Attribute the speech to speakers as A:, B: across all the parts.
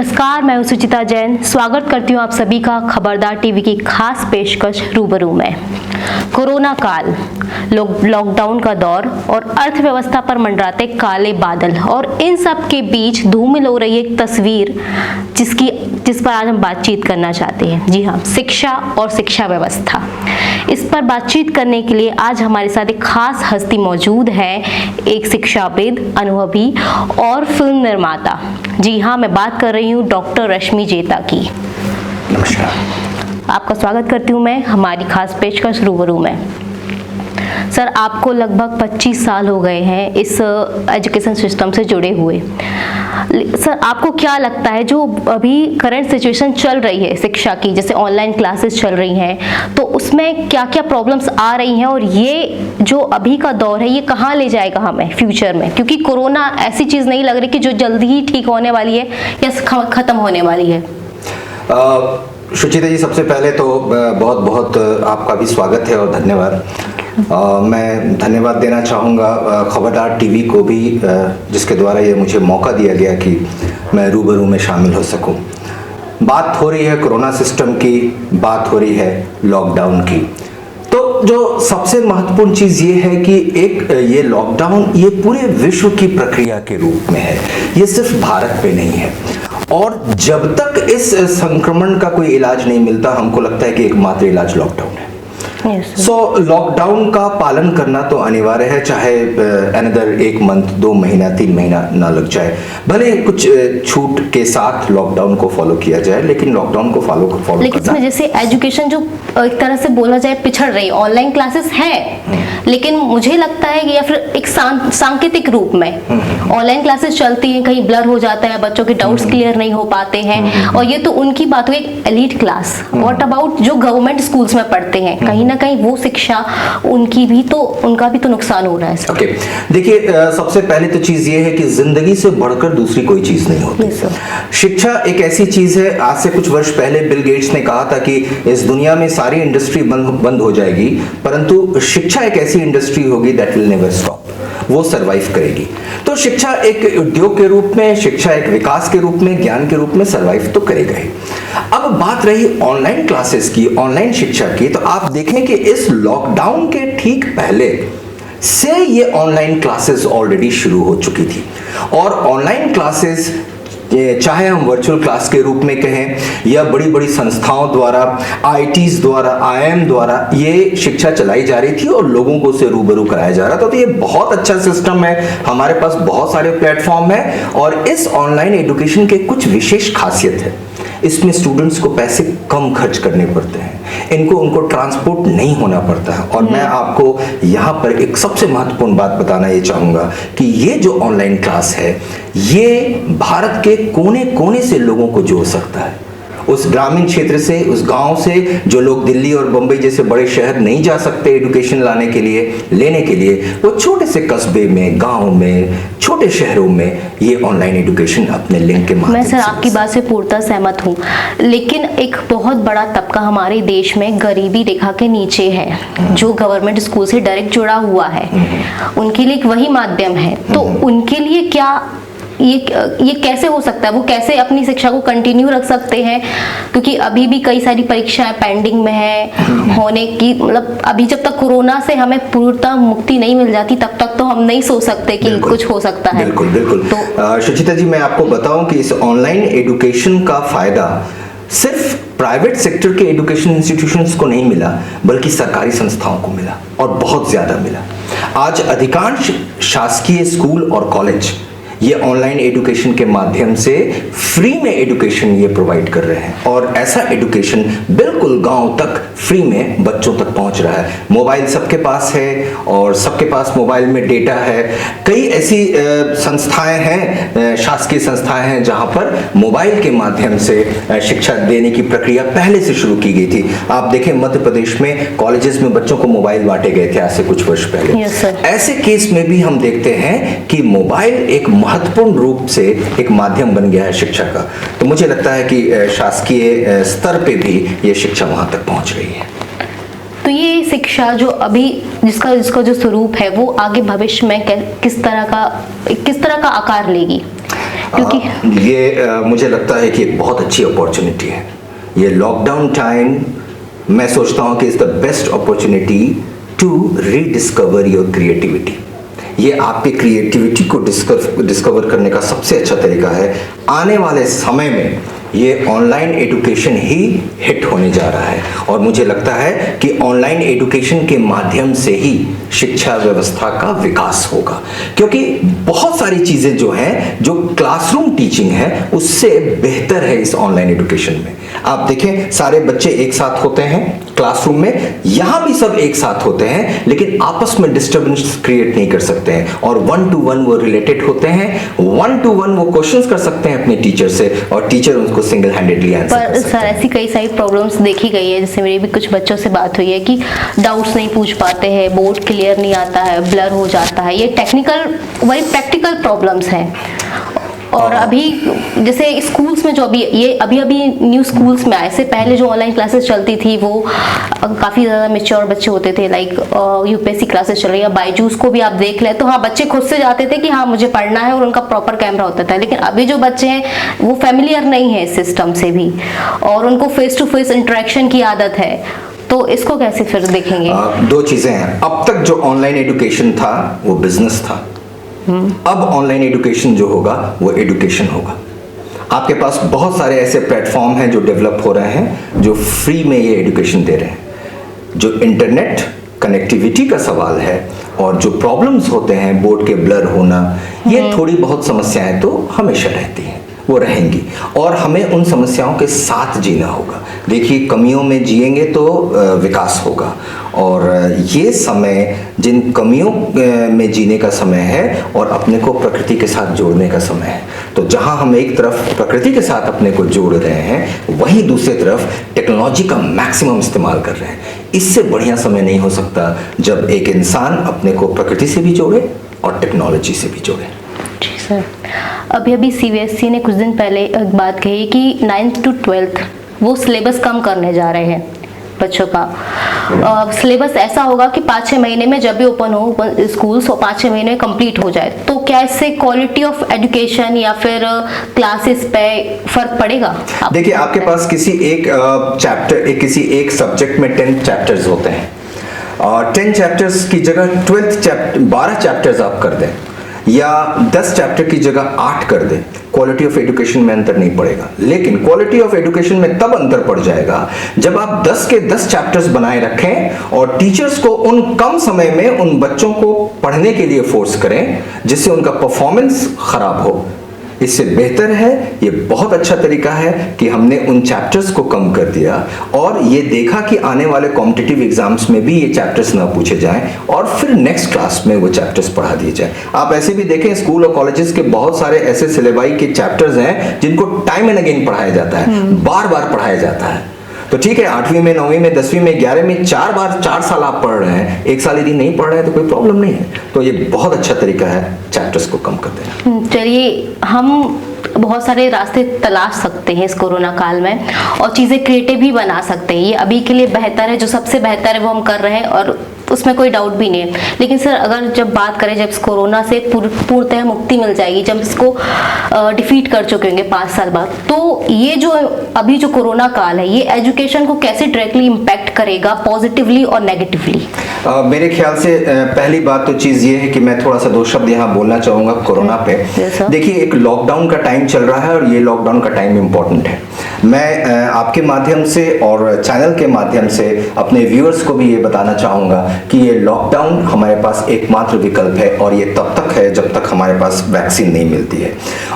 A: नमस्कार, मैं हूं सुचिता जैन। स्वागत करती हूं आप सभी का खबरदार टीवी की खास पेशकश रूबरू में। कोरोना काल, लॉकडाउन का दौर और अर्थव्यवस्था पर मंडराते काले बादल और इन सब के बीच धूमिल हो रही एक तस्वीर जिस पर आज हम बातचीत करना चाहते हैं। जी हाँ, शिक्षा और शिक्षा व्यवस्था। इस पर बातचीत करने के लिए आज हमारे साथ एक खास हस्ती मौजूद है, एक शिक्षाविद, अनुभवी और फिल्म निर्माता। जी हाँ, मैं बात कर रही हूँ डॉक्टर रश्मि जेता की।
B: नमस्कार।
A: आपका स्वागत करती हूँ मैं हमारी खास पेशकश रूबरू में। सर, आपको लगभग 25 साल हो गए हैं इस एजुकेशन सिस्टम से जुड़े हुए। सर, आपको क्या लगता है जो अभी करंट सिचुएशन चल रही है शिक्षा की, जैसे ऑनलाइन क्लासेस चल रही हैं, तो उसमें क्या क्या प्रॉब्लम्स आ रही हैं और ये जो अभी का दौर है ये कहाँ ले जाएगा हमें फ्यूचर में? क्योंकि कोरोना ऐसी चीज़ नहीं लग रही कि जो जल्दी ही ठीक होने वाली है या ख़त्म होने वाली है।
B: सुचिता जी, सबसे पहले तो बहुत बहुत आपका भी स्वागत है और धन्यवाद। मैं धन्यवाद देना चाहूँगा खबरदार टीवी को भी, जिसके द्वारा ये मुझे मौका दिया गया कि मैं रूबरू में शामिल हो सकूँ। बात हो रही है कोरोना सिस्टम की, बात हो रही है लॉकडाउन की। तो जो सबसे महत्वपूर्ण चीज़ ये है कि एक ये लॉकडाउन ये पूरे विश्व की प्रक्रिया के रूप में है, ये सिर्फ भारत पे नहीं है। और जब तक इस संक्रमण का कोई इलाज नहीं मिलता, हमको लगता है कि एकमात्र इलाज लॉकडाउन है। लॉकडाउन का पालन करना तो अनिवार्य है, चाहे अनदर 1 मंथ, 2 महीना, 3 महीना ना लग जाए। भले कुछ छूट के साथ लॉकडाउन को फॉलो किया जाए, लेकिन लॉकडाउन को फॉलो
A: लेकिन इसमें जैसे एजुकेशन जो एक तरह से बोला जाए पिछड़ रही, ऑनलाइन क्लासेस है लेकिन मुझे लगता है कि या फिर एक सांकेतिक रूप में ऑनलाइन क्लासेस चलती हैं, कहीं ब्लर हो जाता है, बच्चों के डाउट्स क्लियर नहीं हो पाते हैं। और ये तो उनकी बात हुई एक एलीट क्लास। व्हाट अबाउट जो गवर्नमेंट स्कूल्स में पढ़ते हैं, कहीं ना कहीं वो शिक्षा उनका भी तो नुकसान हो रहा है।
B: ओके, देखिए, सबसे पहले तो चीज ये है कि जिंदगी से बढ़कर दूसरी कोई चीज नहीं होती। शिक्षा एक ऐसी चीज है, आज से कुछ वर्ष पहले बिल गेट्स ने कहा था कि इस दुनिया में सारी इंडस्ट्री बंद हो जाएगी, परंतु शिक्षा एक ऐसी इंडस्ट्री होगी दैट विल नेवर स्टॉप, वो सरवाइव करेगी। तो शिक्षा एक उद्योग के रूप में, शिक्षा एक विकास के रूप में, ज्ञान के रूप में सरवाइव तो करेगा ही। अब बात रही ऑनलाइन क्लासेस की, ऑनलाइन शिक्षा की, तो आप देखें कि इस लॉकडाउन के ठीक पहले से ये ऑनलाइन क्लासेस ऑलरेडी शुरू हो चुकी थी। और ऑनलाइन क्लासेस चाहे हम वर्चुअल क्लास के रूप में कहें या बड़ी बड़ी संस्थाओं द्वारा, आईटीज द्वारा, आईएम द्वारा ये शिक्षा चलाई जा रही थी और लोगों को उसे रूबरू कराया जा रहा था। तो ये बहुत अच्छा सिस्टम है, हमारे पास बहुत सारे प्लेटफॉर्म है। और इस ऑनलाइन एजुकेशन के कुछ विशेष खासियत है, इसमें स्टूडेंट्स को पैसे कम खर्च करने पड़ते हैं, उनको ट्रांसपोर्ट नहीं होना पड़ता है। और मैं आपको यहाँ पर एक सबसे महत्वपूर्ण बात बताना ये चाहूँगा कि ये जो ऑनलाइन क्लास है ये भारत के कोने कोने से लोगों को जोड़ सकता है। उस ग्रामीण क्षेत्र से, उस गांव से जो लोग दिल्ली और बम्बई जैसे बड़े शहर नहीं जा सकते एजुकेशन लेने के लिए, वो छोटे से कस्बे में, गांव में, छोटे शहरों में ये ऑनलाइन एजुकेशन अपने लिंक के माध्यम से।
A: मैं सर आपकी बात से पूर्णतः सहमत हूँ, लेकिन एक बहुत बड़ा तबका हमारे देश में गरीबी रेखा के नीचे है, जो गवर्नमेंट स्कूल से डायरेक्ट जुड़ा हुआ है, उनके लिए वही माध्यम है। तो उनके लिए क्या ये कैसे हो सकता है? वो कैसे अपनी शिक्षा को कंटिन्यू रख सकते हैं? क्योंकि अभी भी कई सारी परीक्षाएं पेंडिंग में है होने की, मतलब अभी जब तक कोरोना से हमें पूर्णतः मुक्ति नहीं मिल जाती तब तक तो हम नहीं सोच सकते कि कुछ हो सकता है।
B: बिल्कुल बिल्कुल। तो सुचिता जी, मैं आपको बताऊं कि इस ऑनलाइन एजुकेशन का फायदा सिर्फ प्राइवेट सेक्टर के एजुकेशन इंस्टीट्यूशंस को नहीं मिला, बल्कि सरकारी संस्थाओं को मिला और बहुत ज्यादा मिला। आज अधिकांश शासकीय स्कूल और कॉलेज ये ऑनलाइन एजुकेशन के माध्यम से फ्री में एजुकेशन ये प्रोवाइड कर रहे हैं। और ऐसा एजुकेशन बिल्कुल गांव तक फ्री में बच्चों तक पहुंच रहा है। मोबाइल सबके पास है और सबके पास मोबाइल में डेटा है। कई ऐसी संस्थाएं हैं, शासकीय संस्थाएं हैं, जहां पर मोबाइल के माध्यम से शिक्षा देने की प्रक्रिया पहले से शुरू की गई थी। आप देखें, मध्य प्रदेश में कॉलेजेस में बच्चों को मोबाइल बांटे गए थे आज से कुछ वर्ष पहले। ऐसे केस में भी हम देखते हैं कि मोबाइल एक महत्वपूर्ण रूप से एक माध्यम बन गया है शिक्षा का। तो मुझे लगता है कि शासकीय स्तर पे भी ये शिक्षा वहां तक पहुंच रही है।
A: तो ये शिक्षा जो अभी जिसका जो स्वरूप है वो आगे भविष्य में किस तरह का आकार लेगी? क्योंकि
B: ये मुझे लगता है कि एक बहुत अच्छी अपॉर्चुनिटी है। ये लॉकडाउन टाइम मैं सोचता हूँ कि is the best opportunity to rediscover your creativity. ये आपके क्रिएटिविटी को डिस्कवर करने का सबसे अच्छा तरीका है। आने वाले समय में ये ऑनलाइन एजुकेशन ही हिट होने जा रहा है और मुझे लगता है कि ऑनलाइन एजुकेशन के माध्यम से ही शिक्षा व्यवस्था का विकास होगा, क्योंकि बहुत सारी चीज़ें जो हैं, जो क्लासरूम टीचिंग है उससे बेहतर है इस ऑनलाइन एजुकेशन में। आप देखें, सारे बच्चे एक साथ होते हैं क्लासरूम में, यहाँ भी सब एक साथ होते हैं, लेकिन आपस में डिस्टर्बेंस क्रिएट नहीं कर सकते हैं और 1 to 1 वो रिलेटेड होते हैं, 1 to 1 वो क्वेश्चंस कर सकते हैं अपने टीचर से और टीचर उनको सिंगल हैंडेडली आंसर कर सकते हैं।
A: सर ऐसी कई सारी प्रॉब्लम्स देखी गई है, जैसे मेरी भी कुछ बच्चों से बात हुई है कि डाउट्स नहीं पूछ पाते हैं, बोर्ड क्लियर नहीं आता है, ब्लर हो जाता है। ये टेक्निकल वही प्रैक्टिकल प्रॉब्लम्स हैं। और अभी जैसे स्कूल्स में जो अभी न्यू स्कूल्स में आए से पहले जो ऑनलाइन क्लासेस चलती थी वो काफ़ी ज़्यादा मैच्योर बच्चे होते थे, लाइक यूपीएससी क्लासेस चल रही है, बायजूस को भी आप देख लें तो हाँ बच्चे खुद से जाते थे कि हाँ मुझे पढ़ना है और उनका प्रॉपर कैमरा होता था। लेकिन अभी जो बच्चे हैं वो फेमिलियर नहीं है इस सिस्टम से भी और उनको फेस टू फेस इंटरेक्शन की आदत है, तो इसको कैसे फिर देखेंगे?
B: दो चीज़ें हैं। अब तक जो ऑनलाइन एजुकेशन था वो बिजनेस था, अब ऑनलाइन एजुकेशन जो होगा वो एजुकेशन होगा। आपके पास बहुत सारे ऐसे प्लेटफॉर्म हैं जो डेवलप हो रहे हैं, जो फ्री में ये एजुकेशन दे रहे हैं। जो इंटरनेट कनेक्टिविटी का सवाल है और जो प्रॉब्लम्स होते हैं, बोर्ड के ब्लर होना, ये थोड़ी बहुत समस्याएं तो हमेशा रहती हैं, वो रहेंगी और हमें उन समस्याओं के साथ जीना होगा। देखिए, कमियों में जिएंगे तो विकास होगा और ये समय जिन कमियों में जीने का समय है और अपने को प्रकृति के साथ जोड़ने का समय है। तो जहां हम एक तरफ प्रकृति के साथ अपने को जोड़ रहे हैं, वहीं दूसरी तरफ टेक्नोलॉजी का मैक्सिमम इस्तेमाल कर रहे हैं। इससे बढ़िया समय नहीं हो सकता जब एक इंसान अपने को प्रकृति से भी जोड़े और टेक्नोलॉजी से भी जोड़े।
A: जी सर, अभी सीबीएसई ने कुछ दिन पहले एक बात कही कि 9th to 12th वो सिलेबस कम करने जा रहे हैं बच्चों का। सिलेबस ऐसा होगा कि 5-6 महीने में जब भी ओपन हो स्कूल्स, 5-6 महीने में कंप्लीट हो जाए। तो क्या इससे क्वालिटी ऑफ एजुकेशन या फिर क्लासेस पे फर्क पड़ेगा?
B: देखिए, आपके पास किसी एक चैप्टर, किसी एक सब्जेक्ट में 10 चैप्टर्स होते हैं और 10 चैप्टर्स की जगह 12 चैप्टर्स आप कर दें या 10 चैप्टर की जगह 8 कर दें, क्वालिटी ऑफ एजुकेशन में अंतर नहीं पड़ेगा। लेकिन क्वालिटी ऑफ एजुकेशन में तब अंतर पड़ जाएगा जब आप 10 के 10 चैप्टर्स बनाए रखें और टीचर्स को उन कम समय में उन बच्चों को पढ़ने के लिए फोर्स करें जिससे उनका परफॉर्मेंस खराब हो। इससे बेहतर है, ये बहुत अच्छा तरीका है कि हमने उन चैप्टर्स को कम कर दिया और ये देखा कि आने वाले कॉम्पिटिटिव एग्जाम्स में भी ये चैप्टर्स ना पूछे जाएं और फिर नेक्स्ट क्लास में वो चैप्टर्स पढ़ा दिए जाएं। आप ऐसे भी देखें, स्कूल और कॉलेजेस के बहुत सारे ऐसे सिलेबाई के चैप्टर्स हैं जिनको टाइम एंड अगेन पढ़ाया जाता है, बार बार पढ़ाया जाता है। तो ठीक है, 8वीं में, 9वीं में, 10वीं में, 11वीं में 4 साल आप पढ़ रहे हैं, एक साल यदि नहीं पढ़ रहे हैं तो कोई प्रॉब्लम नहीं है। तो ये बहुत अच्छा तरीका है चैप्टर्स को कम कर देना।
A: चलिए, हम बहुत सारे रास्ते तलाश सकते हैं इस कोरोना काल में और चीज़ें क्रिएटिव भी बना सकते हैं। ये अभी के लिए बेहतर है, जो सबसे बेहतर है वो हम कर रहे हैं और उसमें कोई डाउट भी नहीं है। लेकिन सर, अगर जब बात करें, जब इस कोरोना से पूर्णतः मुक्ति मिल जाएगी, जब इसको डिफीट कर चुके होंगे 5 साल बाद, तो ये जो अभी जो कोरोना काल है ये एजुकेशन को कैसे डायरेक्टली इम्पैक्ट करेगा, पॉजिटिवली और नेगेटिवली?
B: मेरे ख्याल से पहली बात तो चीज़ ये है कि मैं थोड़ा सा 2 शब्द यहाँ बोलना चाहूँगा कोरोना पे। देखिए, एक लॉकडाउन का टाइम चल रहा है और ये लॉकडाउन का टाइम इम्पोर्टेंट है। मैं आपके माध्यम से और चैनल के माध्यम से अपने व्यूअर्स को भी ये बताना चाहूँगा कि ये लॉकडाउन हमारे पास एकमात्र विकल्प है और ये तब तक है जब तक हमारे पास वैक्सीन नहीं मिलती है।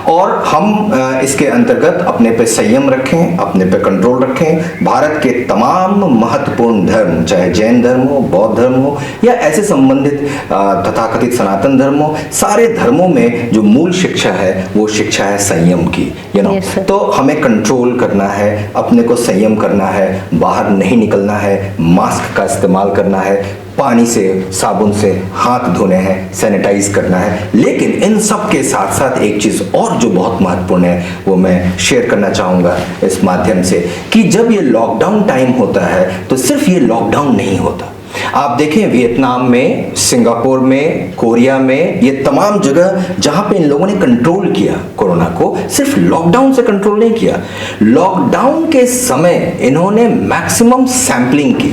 B: और हम इसके अंतर्गत अपने पे संयम रखें, अपने पे कंट्रोल रखें। भारत के तमाम महत्वपूर्ण धर्म, चाहे जैन धर्म हो, बौद्ध धर्म हो या ऐसे संबंधित तथाकथित सनातन धर्म हो, सारे धर्मों में जो मूल शिक्षा है वो शिक्षा है संयम की। तो हमें कंट्रोल करना है, अपने को संयम करना है, बाहर नहीं निकलना है, मास्क का इस्तेमाल करना है, पानी से, साबुन से हाथ धोने हैं, सैनिटाइज करना है। लेकिन इन सब के साथ साथ एक चीज़ और जो बहुत महत्वपूर्ण है वो मैं शेयर करना चाहूँगा इस माध्यम से कि जब ये लॉकडाउन टाइम होता है तो सिर्फ ये लॉकडाउन नहीं होता, आप देखें वियतनाम में, सिंगापुर में, कोरिया में, ये तमाम जगह जहां पे इन लोगों ने कंट्रोल किया कोरोना को, सिर्फ लॉकडाउन से कंट्रोल नहीं किया, लॉकडाउन के समय इन्होंने मैक्सिमम सैंपलिंग की,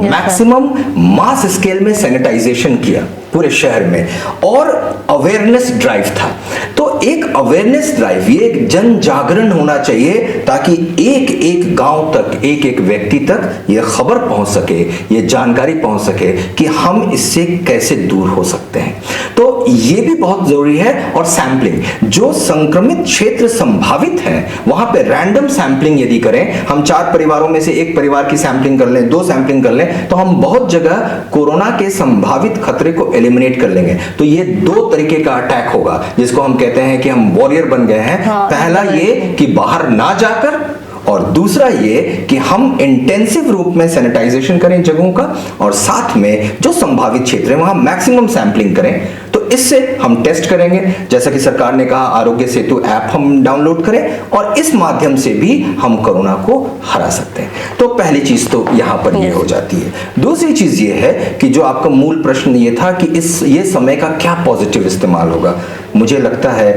B: मैक्सिमम मास स्केल में सैनिटाइजेशन किया पूरे शहर में, और अवेयरनेस ड्राइव था। तो एक अवेयरनेस ड्राइव, ये एक जन जागरण होना चाहिए ताकि एक एक गांव तक, एक एक व्यक्ति तक ये खबर पहुंच सके, ये जानकारी पहुंच सके कि हम इससे कैसे दूर हो सकते हैं। तो ये भी बहुत जरूरी है। और सैंपलिंग, जो संक्रमित क्षेत्र संभावित हैं वहां पे रैंडम सैंपलिंग यदि करें, हम 4 परिवारों में से एक परिवार की सैंपलिंग कर लें, 2 सैंपलिंग कर लें, तो हम बहुत जगह कोरोना के संभावित खतरे को एलिमिनेट कर लेंगे। तो ये 2 तरीके का अटैक होगा, जिसको हम कहते हैं कि हम वॉरियर बन गए हैं। पहला ये कि बाहर ना जाकर, और दूसरा ये कि हम इंटेंसिव रूप में सैनिटाइजेशन करें जगहों का, और साथ में जो संभावित क्षेत्र है वहां मैक्सिमम सैंपलिंग करें। तो इससे हम टेस्ट करेंगे, जैसा कि सरकार ने कहा आरोग्य सेतु ऐप हम डाउनलोड करें, और इस माध्यम से भी हम कोरोना को हरा सकते हैं। तो पहली चीज तो यहां पर ये हो जाती है। दूसरी चीज ये है कि जो आपका मूल प्रश्न ये था कि ये समय का क्या पॉजिटिव इस्तेमाल होगा। मुझे लगता है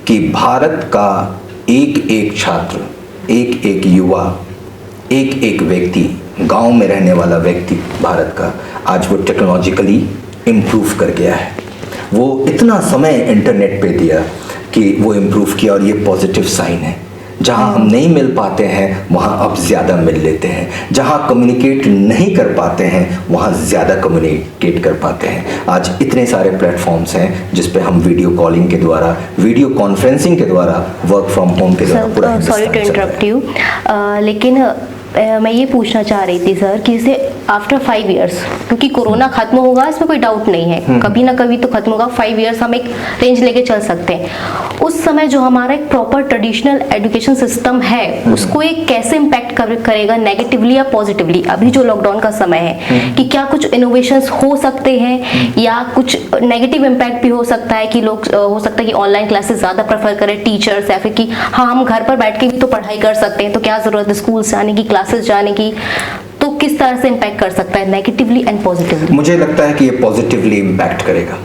B: कि भारत का एक एक छात्र, एक एक युवा, एक एक व्यक्ति, गांव में रहने वाला व्यक्ति भारत का, आज वो टेक्नोलॉजिकली इम्प्रूव कर गया है। वो इतना समय इंटरनेट पे दिया कि वो इम्प्रूव किया, और ये पॉजिटिव साइन है। जहां हम नहीं मिल पाते हैं वहां अब ज्यादा मिल लेते हैं, जहां कम्युनिकेट नहीं कर पाते हैं वहां ज्यादा कम्युनिकेट कर पाते हैं। आज इतने सारे प्लेटफॉर्म्स हैं जिस पे हम वीडियो कॉलिंग के द्वारा, वीडियो कॉन्फ्रेंसिंग के द्वारा, वर्क फ्रॉम होम के द्वारा पूरा
A: सॉरी टू इंटरप्ट यू, लेकिन मैं ये पूछना चाह रही थी सर कि इसे आफ्टर 5 इयर्स, क्योंकि कोरोना खत्म होगा इसमें कोई डाउट नहीं है, कभी ना कभी तो खत्म होगा, 5 इयर्स हम एक रेंज लेके चल सकते हैं। उस समय जो हमारा एक प्रॉपर ट्रेडिशनल एजुकेशन सिस्टम है उसको एक कैसे इम्पैक्ट करेगा, नेगेटिवली या पॉजिटिवली, अभी जो लॉकडाउन का समय है, कि क्या कुछ इनोवेशंस हो सकते हैं या कुछ नेगेटिव इम्पैक्ट भी हो सकता है कि लोग हो सकता है कि ऑनलाइन क्लासेस ज़्यादा प्रेफर करें टीचर्स, या फिर कि हाँ हम घर पर बैठ के भी तो पढ़ाई कर सकते हैं, तो क्या ज़रूरत है स्कूल से आने की, क्लासेस जाने की। तो किस तरह से इम्पैक्ट कर सकता है नेगेटिवली एंड पॉजिटिवली?
B: मुझे लगता है कि ये पॉजिटिवली इम्पैक्ट करेगा,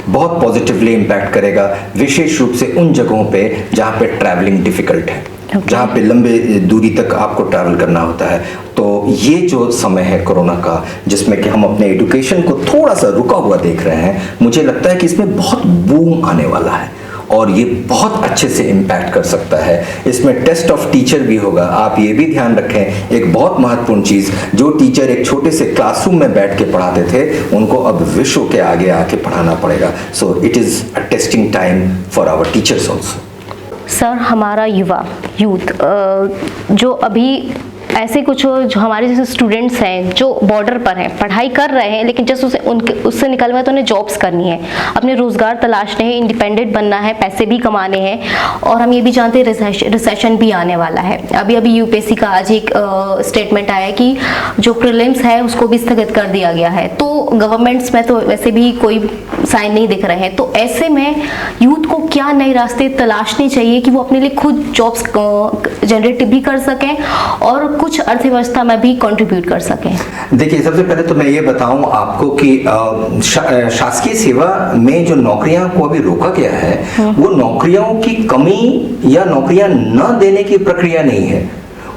B: बहुत पॉजिटिवली इम्पैक्ट करेगा, विशेष रूप से उन जगहों पे जहाँ पे ट्रैवलिंग डिफिकल्ट है, जहाँ पे लंबे दूरी तक आपको ट्रैवल करना होता है। तो ये जो समय है कोरोना का, जिसमें कि हम अपने एजुकेशन को थोड़ा सा रुका हुआ देख रहे हैं, मुझे लगता है कि इसमें बहुत बूम आने वाला है और ये बहुत अच्छे से इम्पैक्ट कर सकता है। इसमें टेस्ट ऑफ टीचर भी होगा। आप ये भी ध्यान रखें, एक बहुत महत्वपूर्ण चीज, जो टीचर एक छोटे से क्लासरूम में बैठ के पढ़ाते थे उनको अब विश्व के आगे आके पढ़ाना पड़ेगा। So it is a testing time for our teachers also.
A: Sir, हमारा यूथ जो अभी ऐसे कुछ जो हमारे जैसे स्टूडेंट्स हैं जो बॉर्डर पर हैं, पढ़ाई कर रहे हैं, लेकिन जस्ट उससे निकल गए तो उन्हें जॉब्स करनी है, अपने रोजगार तलाशने हैं, इंडिपेंडेंट बनना है, पैसे भी कमाने हैं, और हम ये भी जानते हैं रिसेशन भी आने वाला है। अभी यूपीएससी का आज एक स्टेटमेंट आया कि जो प्रीलिम्स है उसको भी स्थगित कर दिया गया है। तो गवर्नमेंट्स में तो वैसे भी कोई साइन नहीं दिख रहे हैं। तो ऐसे में यूथ को क्या नए रास्ते तलाशने चाहिए कि वो अपने लिए खुद जॉब्स जनरेट भी कर सकें और कुछ अर्थव्यवस्था में भी कंट्रीब्यूट कर सकें?
B: देखिए, सबसे पहले तो मैं ये बताऊं आपको कि शासकीय सेवा में जो नौकरियां को अभी रोका गया है, वो नौकरियों की कमी या नौकरियां न देने की प्रक्रिया नहीं है,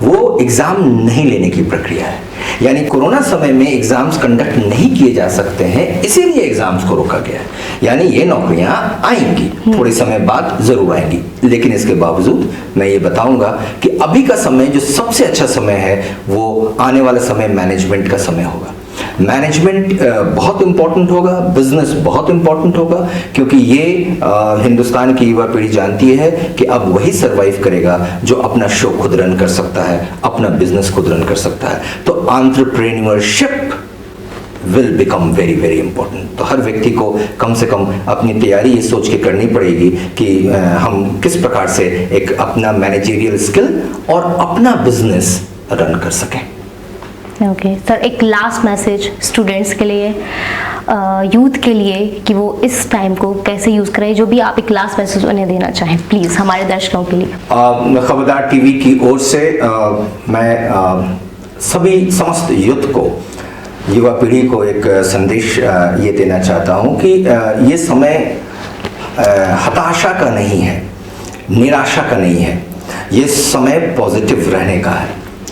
B: वो एग्जाम नहीं लेने की प्रक्रिया है। यानी कोरोना समय में एग्जाम्स कंडक्ट नहीं किए जा सकते हैं, इसीलिए एग्जाम्स को रोका गया है। यानी ये नौकरियां आएंगी, थोड़े समय बाद जरूर आएंगी, लेकिन इसके बावजूद मैं ये बताऊंगा कि अभी का समय जो सबसे अच्छा समय है वो आने वाला समय मैनेजमेंट का समय होगा। मैनेजमेंट बहुत इंपॉर्टेंट होगा, बिजनेस बहुत इंपॉर्टेंट होगा, क्योंकि ये हिंदुस्तान की युवा पीढ़ी जानती है कि अब वही सरवाइव करेगा जो अपना शो खुद रन कर सकता है, अपना बिजनेस खुद रन कर सकता है। तो entrepreneurship will become very very important. तो हर व्यक्ति को कम से कम अपनी तैयारी ये सोच के करनी पड़ेगी कि हम किस प्रकार से एक अपना मैनेजरियल स्किल और अपना बिजनेस रन कर सकें।
A: ओके सर, एक लास्ट मैसेज स्टूडेंट्स के लिए, यूथ के लिए, कि वो इस टाइम को कैसे यूज़ करें, जो भी आप एक लास्ट मैसेज उन्हें देना चाहें प्लीज़ हमारे दर्शकों के लिए।
B: खबरदार टीवी की ओर से मैं सभी समस्त यूथ को युवा पीढ़ी को एक संदेश ये देना चाहता हूँ कि ये समय हताशा का नहीं है, निराशा का नहीं है। ये समय पॉजिटिव रहने का है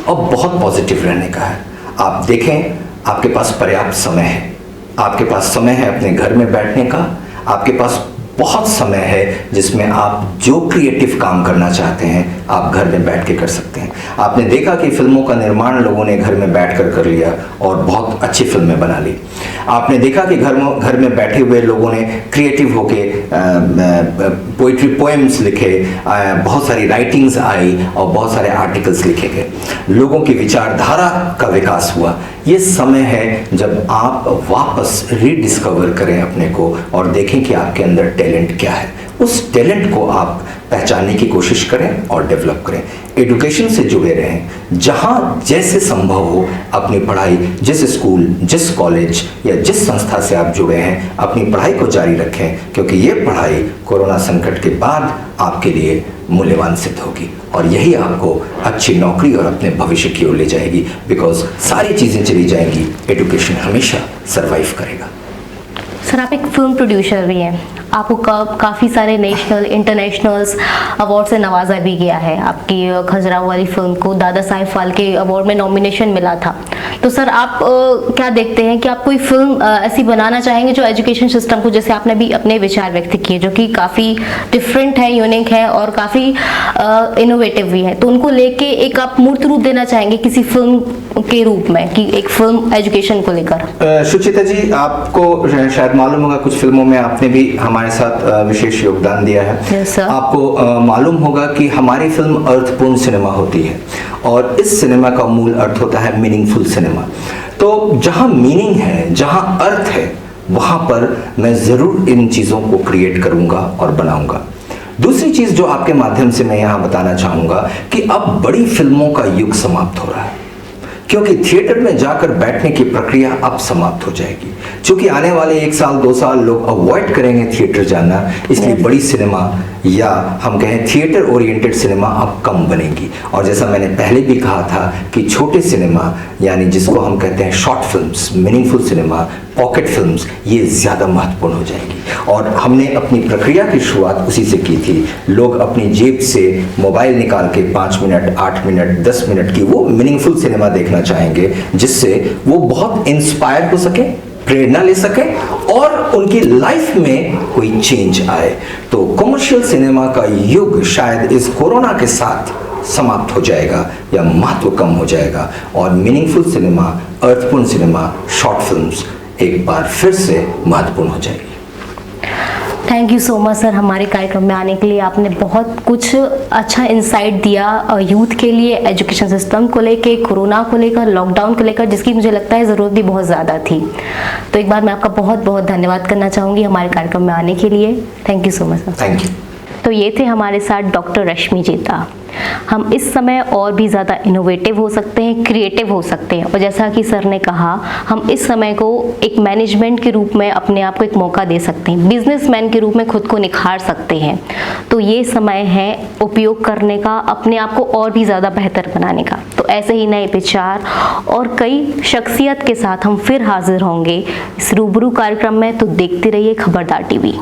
B: और बहुत पॉजिटिव रहने का है। आप देखें, आपके पास पर्याप्त समय है, आपके पास समय है अपने घर में बैठने का, आपके पास बहुत समय है जिसमें आप जो क्रिएटिव काम करना चाहते हैं आप घर में बैठ के कर सकते हैं। आपने देखा कि फिल्मों का निर्माण लोगों ने घर में बैठकर कर लिया और बहुत अच्छी फिल्में बना ली। आपने देखा कि घर में बैठे हुए लोगों ने क्रिएटिव होके पोइट्री पोएम्स लिखे, बहुत सारी राइटिंग्स आई और बहुत सारे आर्टिकल्स लिखे गए, लोगों की विचारधारा का विकास हुआ। ये समय है जब आप वापस रीडिस्कवर करें अपने को और देखें कि आपके अंदर टैलेंट क्या है। उस टैलेंट को आप पहचानने की कोशिश करें और डेवलप करें। एजुकेशन से जुड़े रहें, जहाँ जैसे संभव हो अपनी पढ़ाई, जिस स्कूल, जिस कॉलेज या जिस संस्था से आप जुड़े हैं, अपनी पढ़ाई को जारी रखें, क्योंकि ये पढ़ाई कोरोना संकट के बाद आपके लिए मूल्यवान सिद्ध होगी और यही आपको अच्छी नौकरी और अपने भविष्य की ओर ले जाएगी। बिकॉज सारी चीज़ें चली जाएंगी, एजुकेशन हमेशा सर्वाइव करेगा।
A: सर, आप एक फिल्म प्रोड्यूसर भी हैं, आपको काफ़ी सारे नेशनल इंटरनेशनल्स अवार्ड से नवाजा भी गया है। आपकी खजुराहो वाली फिल्म को दादा साहेब फाल्के अवार्ड में नॉमिनेशन मिला था। तो सर, आप क्या देखते हैं कि आप कोई फिल्म ऐसी बनाना चाहेंगे जो एजुकेशन सिस्टम को, जैसे आपने भी अपने विचार व्यक्त किए, जो कि काफ़ी डिफरेंट है, यूनिक है और काफ़ी इनोवेटिव भी है, तो उनको लेके एक आप मूर्त रूप देना चाहेंगे किसी फिल्म के रूप में, कि एक फिल्म एजुकेशन को लेकर?
B: सुचिता जी, आपको शायद मालूम होगा कुछ फिल्मों में आपने भी हमारे साथ विशेष योगदान दिया है।
A: yes,
B: आपको मालूम होगा कि हमारी फिल्म अर्थपूर्ण सिनेमा होती है और इस सिनेमा का मूल अर्थ होता है मीनिंगफुल सिनेमा। तो जहाँ मीनिंग है, जहाँ अर्थ है, वहाँ पर मैं ज़रूर इन चीज़ों को क्रिएट करूँगा और बनाऊँगा। दूसरी चीज़ जो आपके माध्यम से मैं यहाँ बताना चाहूँगा कि अब बड़ी फिल्मों का युग समाप्त हो रहा है, क्योंकि थिएटर में जाकर बैठने की प्रक्रिया अब समाप्त हो जाएगी। क्योंकि आने वाले 1 साल 2 साल लोग अवॉइड करेंगे थिएटर जाना, इसलिए बड़ी सिनेमा या हम कहें थिएटर ओरिएंटेड सिनेमा अब कम बनेगी। और जैसा मैंने पहले भी कहा था कि छोटे सिनेमा, यानी जिसको हम कहते हैं short films, meaningful cinema, pocket films, ये ज़्यादा महत्वपूर्ण हो जाएगी। और हमने अपनी प्रक्रिया की शुरुआत उसी से की थी। लोग अपनी जेब से मोबाइल निकाल के 5 मिनट, 8 मिनट, 10 मिनट की वो मीनिंगफुल सिनेमा देखना चाहेंगे, जिससे वो बहुत इंस्पायर हो सके, प्रेरणा ले सके और उनकी लाइफ में कोई चेंज आए। तो कमर्शियल सिनेमा का युग शायद इस कोरोना के साथ समाप्त हो जाएगा या महत्व कम हो जाएगा और मीनिंगफुल सिनेमा, अर्थपूर्ण सिनेमा, शॉर्ट फिल्म्स एक बार फिर से महत्वपूर्ण हो जाएगी।
A: Thank you so much sir, हमारे कार्यक्रम में आने के लिए। आपने बहुत कुछ अच्छा इंसाइट दिया यूथ के लिए, एजुकेशन सिस्टम को लेके, कोरोना को लेकर, लॉकडाउन को लेकर, जिसकी मुझे लगता है ज़रूरत भी बहुत ज़्यादा थी। तो एक बार मैं आपका बहुत बहुत धन्यवाद करना चाहूँगी हमारे कार्यक्रम में आने के लिए। Thank you so much sir.
B: Thank you.
A: तो ये थे हमारे साथ डॉक्टर रश्मि जेता। हम इस समय और भी ज़्यादा इनोवेटिव हो सकते हैं, क्रिएटिव हो सकते हैं और जैसा कि सर ने कहा, हम इस समय को एक मैनेजमेंट के रूप में अपने आप को एक मौका दे सकते हैं, बिजनेसमैन के रूप में खुद को निखार सकते हैं। तो ये समय है उपयोग करने का, अपने आप को और भी ज़्यादा बेहतर बनाने का। तो ऐसे ही नए विचार और कई शख्सियत के साथ हम फिर हाजिर होंगे इस रूबरू कार्यक्रम में। तो देखते रहिए खबरदार टीवी।